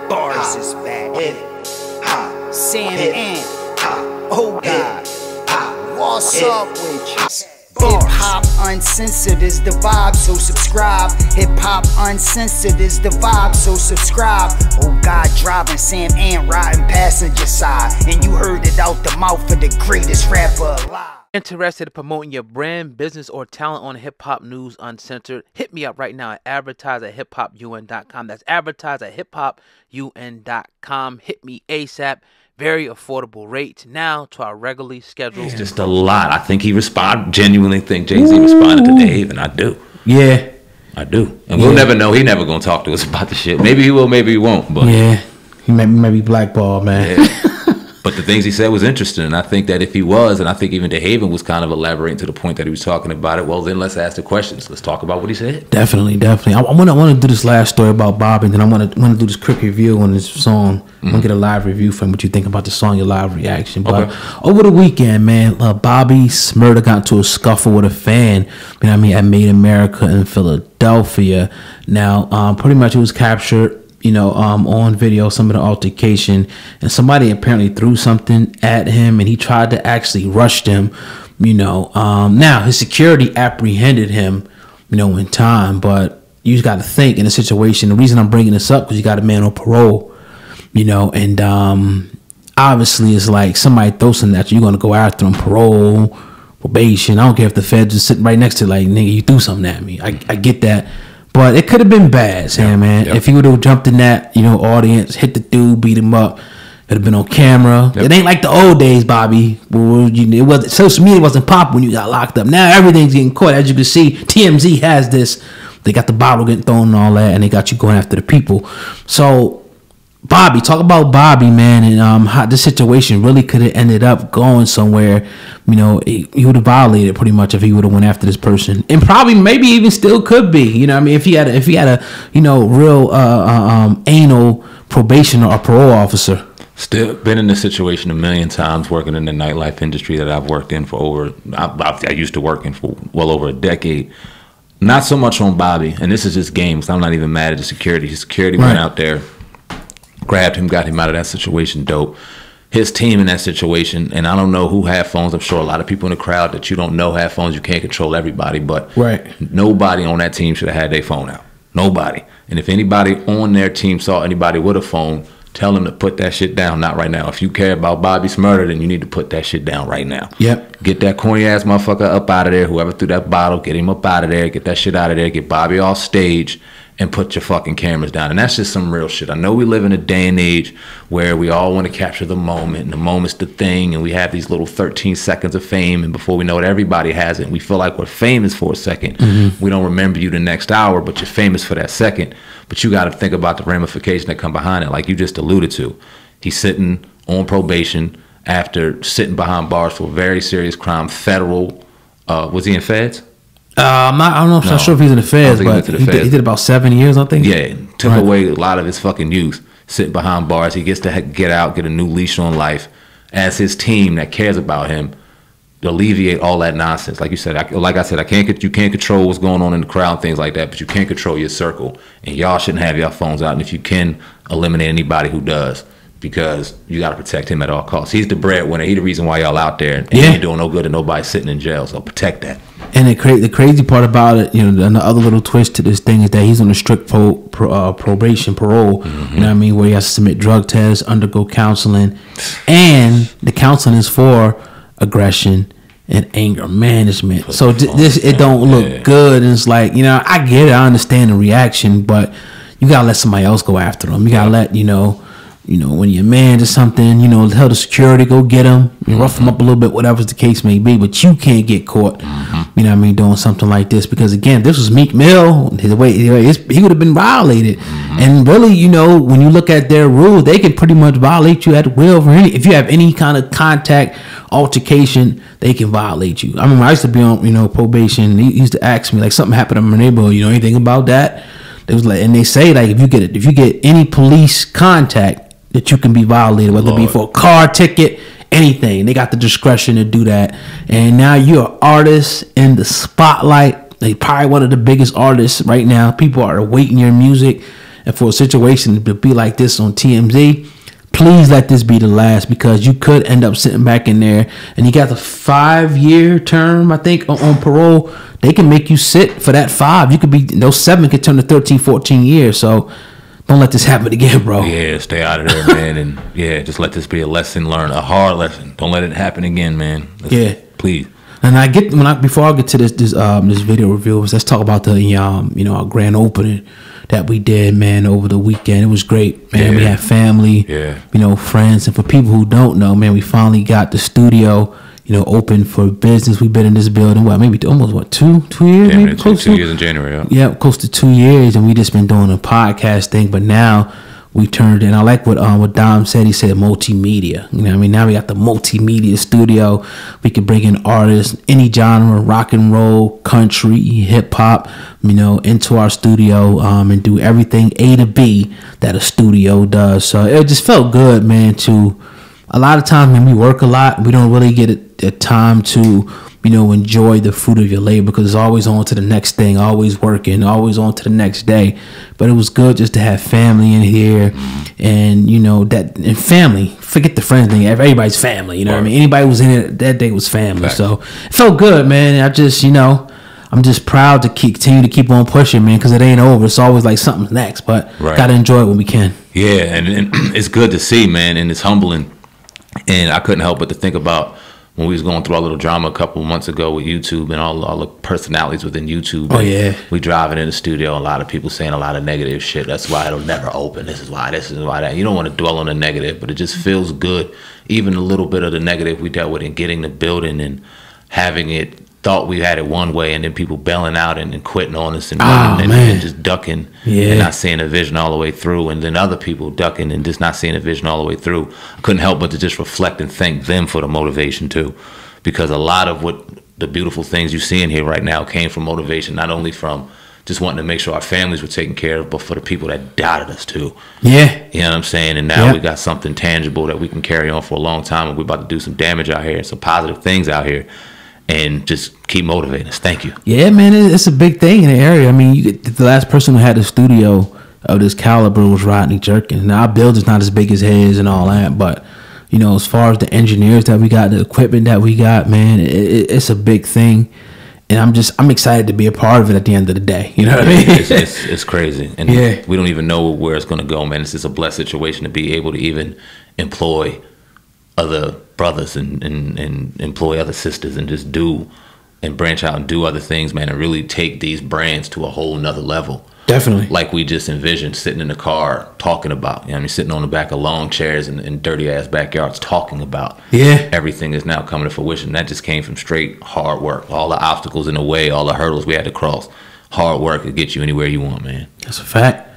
Bars is back. Sam and oh God, what's up with you? Hip Hop Uncensored is the vibe, so subscribe. Hip Hop Uncensored is the vibe, so subscribe. Oh God, driving Sam and riding passenger side, and you heard it out the mouth of the greatest rapper alive. Interested in promoting your brand, business, or talent on Hip Hop News Uncensored? Hit me up right now at advertise@hiphopun.com. That's advertise@hiphopun.com. Hit me ASAP. Very affordable rates now to our regularly scheduled. It's just a lot. I think he genuinely think Jay-Z responded to Dave, and I do. Yeah. I do. And we'll never know. He never going to talk to us about the shit. Maybe he will, maybe he won't. But yeah. He may be blackballed, man. Yeah. But the things he said was interesting, and I think that if he was, and I think even DeHaven was kind of elaborating to the point that he was talking about it, well, then let's ask the questions. Let's talk about what he said. Definitely. I want to do this last story about Bobby, and then I want to do this quick review on this song. I'm going to get a live review from what you think about the song, your live reaction. But over the weekend, man, Bobby Smurda got into a scuffle with a fan, you know what I mean, at Made America in Philadelphia. Now, pretty much it was captured, you know, on video, some of the altercation, and somebody apparently threw something at him, and he tried to actually rush them, you know. Now his security apprehended him, you know, in time, but you just got to think in a situation. The reason I'm bringing this up because you got a man on parole, you know, and obviously it's like somebody throws something at you, you're gonna go after him. Parole, probation. I don't care if the feds are sitting right next to it, like, nigga, you threw something at me. I get that. But it could have been bad, Sam, man. If he would have jumped in that, you know, audience, hit the dude, beat him up, it'd have been on camera. It ain't like the old days, Bobby. It wasn't, social media wasn't popping when you got locked up. Now everything's getting caught. As you can see, TMZ has this. They got the bottle getting thrown and all that, and they got you going after the people. So, Bobby, talk about Bobby, man, and how this situation really could have ended up going somewhere. You know, he would have violated pretty much if he would have went after this person, and probably maybe even still could be. You know what I mean? If he had a you know, real anal probation or parole officer. Still been in this situation a million times, working in the nightlife industry that I've worked in for over. I used to work in for well over a decade. Not so much on Bobby, and this is just games. I'm not even mad at the security. His security went out there, grabbed him, got him out of that situation. Dope. His team in that situation, and I don't know who had phones. I'm sure a lot of people in the crowd that you don't know have phones. You can't control everybody, but nobody on that team should have had their phone out. Nobody. And if anybody on their team saw anybody with a phone, tell them to put that shit down. Not right now. If you care about Bobby Smurda, then you need to put that shit down right now. Yep. Get that corny ass motherfucker up out of there. Whoever threw that bottle, get him up out of there. Get that shit out of there. Get Bobby off stage. And put your fucking cameras down. And that's just some real shit. I know we live in a day and age where we all want to capture the moment, and the moment's the thing, and we have these little 13 seconds of fame, and before we know it, everybody has it. And we feel like we're famous for a second. We don't remember you the next hour, but you're famous for that second. But you got to think about the ramifications that come behind it, like you just alluded to. He's sitting on probation after sitting behind bars for a very serious crime, federal. Was he in feds? I'm not sure if he's in the feds, but he did about 7 years, I think. Yeah, took away a lot of his fucking youth, sitting behind bars. He gets to get out, get a new leash on life, as his team that cares about him, to alleviate all that nonsense. Like you said, you can't control what's going on in the crowd, things like that, but you can't control your circle, and y'all shouldn't have your phones out. And if you can, eliminate anybody who does, because you got to protect him at all costs. He's the breadwinner. He's the reason why y'all out there, and he ain't doing no good and nobody's sitting in jail. So protect that. And the crazy part about it, you know, and the other little twist to this thing is that he's on a strict probation, parole. You know what I mean, where he has to submit drug tests, undergo counseling, and the counseling is for aggression and anger management. So it don't look good. And it's like, you know, I get it, I understand the reaction, but you gotta let somebody else go after him. You gotta let, you know, when your man does something, you know, tell the security, go get him, rough him up a little bit, whatever the case may be, but you can't get caught, you know what I mean, doing something like this, because again, this was Meek Mill, he would have been violated, and really, you know, when you look at their rules, they can pretty much violate you at will. If you have any kind of contact, altercation, they can violate you. I mean, I used to be on, you know, probation, he used to ask me, like, something happened in my neighborhood, you know anything about that? It was like, and they say, like, if you get any police contact, that you can be violated, whether it be for a car ticket, anything. They got the discretion to do that. And now you're an artist in the spotlight. They probably one of the biggest artists right now. People are awaiting your music. and for a situation to be like this on TMZ, please let this be the last, because you could end up sitting back in there and you got the 5-year term, I think, on parole. They can make you sit for that 5. You could be, those 7 could turn to 13, 14 years. So don't let this happen again, bro. Yeah, stay out of there, man. And yeah, just let this be a lesson learned, a hard lesson. Don't let it happen again, man. Please. And before I get to this video review, let's talk about the our grand opening that we did, man, over the weekend. It was great, man. We had family, friends, and for people who don't know, man, we finally got the studio, open for business. We've been in this building, maybe almost 2 years, maybe close to 2 years in January. Yeah, close to 2 years, and we just been doing a podcast thing. But now we turned in. I like what Dom said. He said multimedia. Now we got the multimedia studio. We can bring in artists, any genre, rock and roll, country, hip hop, into our studio, and do everything A to B that a studio does. So it just felt good, man. A lot of times when we work a lot, we don't really get a time to enjoy the fruit of your labor, because it's always on to the next thing, always working, always on to the next day. But it was good just to have family in here, and and family. Forget the friends thing. Everybody's family. What I mean? Anybody who was in it that day was family. Fact. So it felt good, man. And I just I'm just proud to continue to keep on pushing, man, because it ain't over. It's always like something's next, but gotta enjoy it when we can. Yeah, and it's good to see, man, and it's humbling. And I couldn't help but to think about when we was going through our little drama a couple of months ago with YouTube and all the personalities within YouTube. Oh, yeah. We driving in the studio, a lot of people saying a lot of negative shit. That's why it'll never open. This is why that. You don't want to dwell on the negative, but it just feels good. Even a little bit of the negative we dealt with in getting the building and having it, thought we had it one way, and then people bailing out and quitting on us and running and just ducking and not seeing the vision all the way through, and then other people ducking and just not seeing the vision all the way through. I couldn't help but to just reflect and thank them for the motivation too, because a lot of what the beautiful things you see in here right now came from motivation, not only from just wanting to make sure our families were taken care of, but for the people that doubted us too. Yeah. You know what I'm saying? And now we got something tangible that we can carry on for a long time, and we're about to do some damage out here, some positive things out here. And just keep motivating us. Thank you. Yeah, man, it's a big thing in the area. I mean, the last person who had a studio of this caliber was Rodney Jerkins. Now, our building's not as big as his and all that, but, as far as the engineers that we got, the equipment that we got, man, it's a big thing. And I'm excited to be a part of it at the end of the day. You know what I mean? It's crazy. And we don't even know where it's going to go, man. It's just a blessed situation to be able to even employ other brothers and employ other sisters and just do and branch out and do other things, man, and really take these brands to a whole nother level. Definitely. Like we just envisioned sitting in the car talking about, sitting on the back of lawn chairs and dirty ass backyards talking about. Yeah. Everything is now coming to fruition. That just came from straight hard work. All the obstacles in the way, all the hurdles we had to cross. Hard work will get you anywhere you want, man. That's a fact.